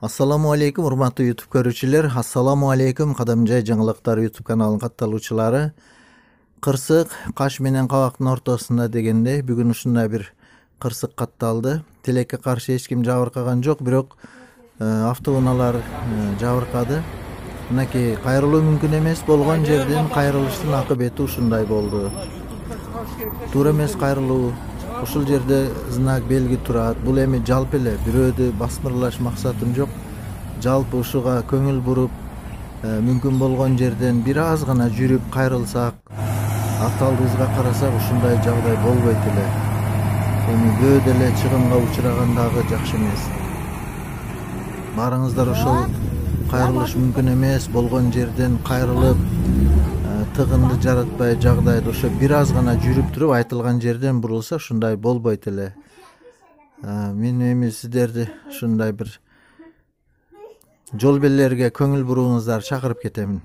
Assalamu alaikum урматтуу YouTube көрүүчүлөр. Assalamu alaikum кадамжай жаңылыктар YouTube каналынын катталуучулары. Кырсык Каш менен Кабактын ортосунда дегендей бүгүн ушундай бир кырсык катталды. Тилекке каршы эч ким жабыркаган жок, бирок автоунаалар жабыркады. Мынакей кайрылуу мүмкүн эмес болгон жерден кайрылыштын акыбети ушундай болду. Туура эмес кайрылуу. Ушул жерде знак белги турат. Бул эми жалпы эле бирөөдү басмырлаш максатым жок. Жалпы ушуга көңүл буруп, мүмкүн болгон жерден бир аз гана жүрүп кайрылсак, акталдыбызга карасак ушундай жагдай болбойт эле. Эми бөөдө эле чыгымга учураган дагы жакшы эмес. Барыңыздар ошол кайрылыш мүмкүн эмес болгон жерден кайрылып, тыгынды жаратпай жагдайды ошо бир аз гана жүрүп туруп айтылган жерден бурулса ушундай болбойт эле. Мен эми сиздерди ушундай бир жол белгилерге көңүл бурууңуздар чакырып кетемин.